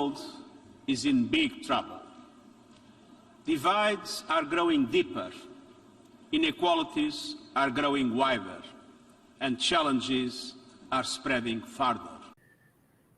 world is in big trouble. Divides are growing deeper, inequalities are growing wider, and challenges are spreading farther.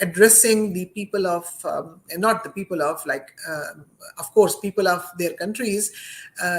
addressing the people of not the people of like of course people of their countries,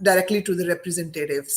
directly to the representatives,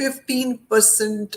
15%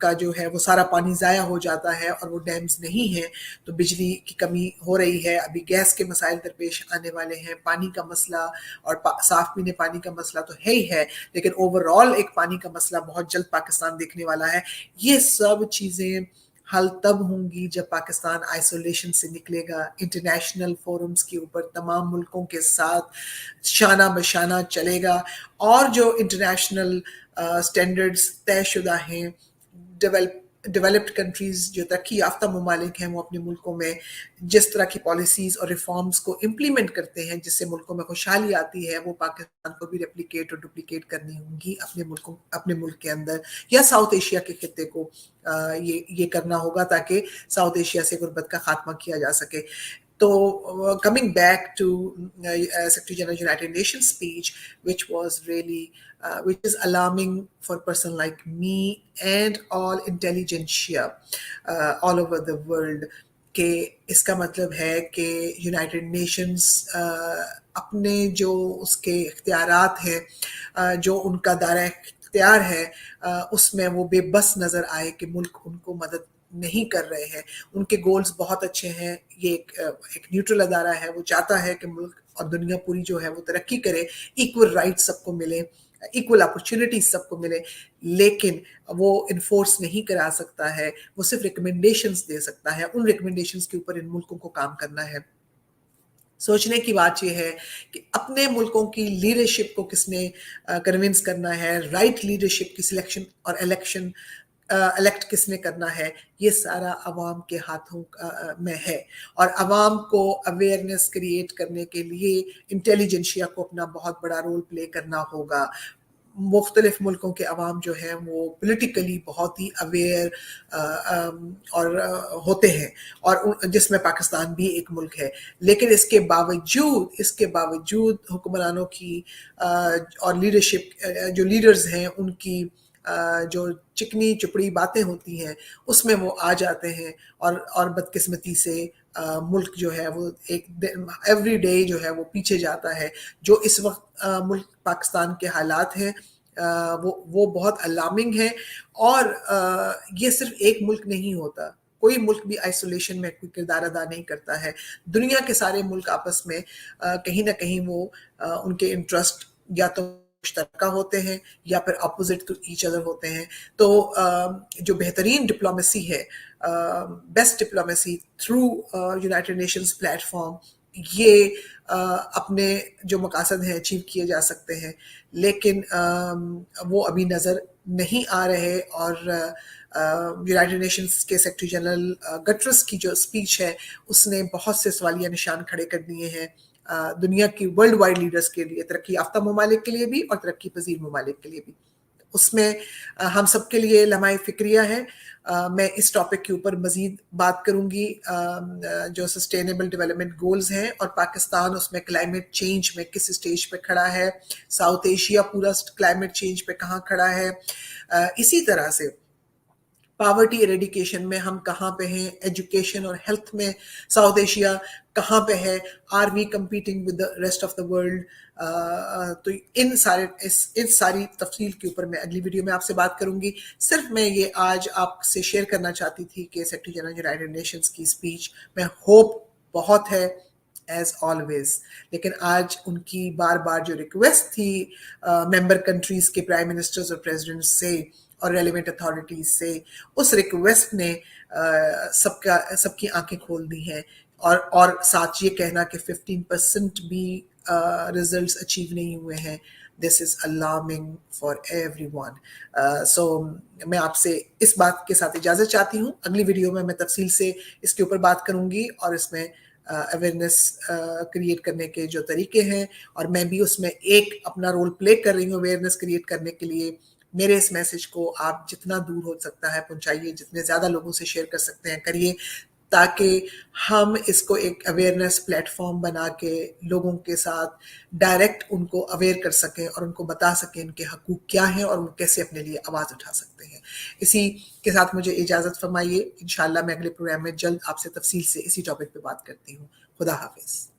کا جو ہے وہ سارا پانی ضائع ہو جاتا ہے اور وہ ڈیمز نہیں ہیں تو بجلی کی کمی ہو رہی ہے. ابھی گیس کے مسائل درپیش آنے والے ہیں, پانی کا مسئلہ اور صاف پینے پانی کا مسئلہ تو ہے ہی ہے, لیکن اوور آل ایک پانی کا مسئلہ بہت جلد پاکستان دیکھنے والا ہے. یہ سب چیزیں حل تب ہوں گی جب پاکستان آئسولیشن سے نکلے گا, انٹرنیشنل فورمز کے اوپر تمام ملکوں کے ساتھ شانہ بشانہ چلے گا, اور جو انٹرنیشنل اسٹینڈرڈز طے شدہ ہیں, ڈیولپڈ کنٹریز جو ترقی یافتہ ممالک ہیں, وہ اپنے ملکوں میں جس طرح کی پالیسیز اور ریفارمز کو امپلیمنٹ کرتے ہیں جس سے ملکوں میں خوشحالی آتی ہے, وہ پاکستان کو بھی ریپلیکیٹ اور ڈپلیکیٹ کرنی ہوں گی اپنے ملک کے اندر, یا ساؤتھ ایشیا کے خطے کو یہ کرنا ہوگا تاکہ ساؤتھ ایشیا سے غربت کا خاتمہ کیا جا سکے. تو coming back to Secretary General United Nations speech, which was really which is alarming for a person like me and all intelligentsia all over the world, کہ اس کا مطلب ہے کہ یونائٹڈ نیشنز اپنے جو اس کے اختیارات ہیں, جو ان کا دائرہ اختیار ہے, اس میں وہ بے بس نظر آئے کہ ملک ان کو مدد نہیں کر رہے ہیں. ان کے گولز بہت اچھے ہیں, یہ ایک نیوٹرل ادارہ ہے, وہ چاہتا ہے کہ ملک اور دنیا پوری جو ہے وہ ترقی کرے, ایکول رائٹس سب کو ملے, ایکول اپرچونٹیز سب کو ملے, لیکن وہ انفورس نہیں کرا سکتا ہے, وہ صرف ریکمنڈیشنز دے سکتا ہے. ان ریکمنڈیشنز کے اوپر ان ملکوں کو کام کرنا ہے. سوچنے کی بات یہ ہے کہ اپنے ملکوں کی لیڈرشپ کو کس نے کنونس کرنا ہے, رائٹ لیڈرشپ کی سلیکشن اور الیکٹ کس نے کرنا ہے, یہ سارا عوام کے ہاتھوں میں ہے. اور عوام کو اویئرنیس کریٹ کرنے کے لیے انٹیلیجنشیا کو اپنا بہت بڑا رول پلے کرنا ہوگا. مختلف ملکوں کے عوام جو ہیں وہ پولیٹیکلی بہت ہی اویئر اور ہوتے ہیں, اور جس میں پاکستان بھی ایک ملک ہے. لیکن اس کے باوجود حکمرانوں کی اور لیڈرشپ جو لیڈرز ہیں ان کی جو چکنی چپڑی باتیں ہوتی ہیں اس میں وہ آ جاتے ہیں, اور بدقسمتی سے ملک جو ہے وہ ایک ایوری ڈے جو ہے وہ پیچھے جاتا ہے. جو اس وقت ملک پاکستان کے حالات ہیں وہ بہت الارمنگ ہیں, اور یہ صرف ایک ملک نہیں ہوتا, کوئی ملک بھی آئسولیشن میں کوئی کردار ادا نہیں کرتا ہے. دنیا کے سارے ملک آپس میں کہیں نہ کہیں وہ ان کے انٹرسٹ یا تو مشترکہ ہوتے ہیں یا پھر اپوزٹ ٹو ایچ ادر ہوتے ہیں. تو جو بہترین ڈپلومیسی ہے, best diplomacy through United nations plate form, یہ اپنے جو مقاصد ہیں اچیو کیے جا سکتے ہیں, لیکن وہ ابھی نظر نہیں آ رہے. اور یونائٹڈ نیشنز کے سیکرٹری جنرل گٹرس کی جو اسپیچ ہے اس نے بہت سے سوالیہ نشان کھڑے کر دیے ہیں دنیا کی ورلڈ وائڈ لیڈرز کے لیے, ترقی یافتہ ممالک کے لیے بھی اور ترقی پذیر ممالک کے لیے بھی. اس میں ہم سب کے لیے لمحہ فکریہ ہے. میں اس ٹاپک کے اوپر مزید بات کروں گی, جو سسٹینیبل ڈیولپمنٹ گولز ہیں اور پاکستان اس میں کلائمیٹ چینج میں کس اسٹیج پہ کھڑا ہے, ساؤتھ ایشیا پورا کلائمیٹ چینج پہ کہاں کھڑا ہے. اسی طرح سے پاورٹی ایریڈیکیشن میں ہم کہاں پہ ہیں, ایجوکیشن اور ہیلتھ میں ساؤتھ ایشیا کہاں پہ ہے, are we competing with the rest of the world. تو ان ساری تفصیل کے اوپر میں اگلی ویڈیو میں آپ سے بات کروں گی. صرف میں یہ آج آپ سے شیئر کرنا چاہتی تھی کہ سیکرٹری جنرل یونائٹڈ نیشنز کی اسپیچ میں ہوپ بہت ہے ایز آلویز, لیکن آج ان کی بار بار جو ریکویسٹ تھی ممبر کنٹریز کے پرائم منسٹرز اور پریزیڈنٹ سے اور ریلیونٹ اتھارٹیز سے, اس ریکویسٹ نے سب کی آنکھیں کھول دی ہیں. اور ساتھ یہ کہنا کہ 15% بھی ریزلٹس اچیو نہیں ہوئے ہیں, دس از الارمنگ فار ایوری ون. سو میں آپ سے اس بات کے ساتھ اجازت چاہتی ہوں. اگلی ویڈیو میں تفصیل سے اس کے اوپر بات کروں گی اور اس میں اویئرنیس کریٹ کرنے کے جو طریقے ہیں, اور میں بھی اس میں ایک اپنا رول پلے کر رہی ہوں اویئرنیس کریٹ کرنے کے لیے. میرے اس میسج کو آپ جتنا دور ہو سکتا ہے پہنچائیے, جتنے زیادہ لوگوں سے شیئر کر سکتے ہیں کریے, تاکہ ہم اس کو ایک اویئرنیس پلیٹ فارم بنا کے لوگوں کے ساتھ ڈائریکٹ ان کو اویئر کر سکیں اور ان کو بتا سکیں ان کے حقوق کیا ہیں اور وہ کیسے اپنے لیے آواز اٹھا سکتے ہیں. اسی کے ساتھ مجھے اجازت فرمائیے. انشاءاللہ میں اگلے پروگرام میں جلد آپ سے تفصیل سے اسی ٹاپک پہ بات کرتی ہوں. خدا حافظ.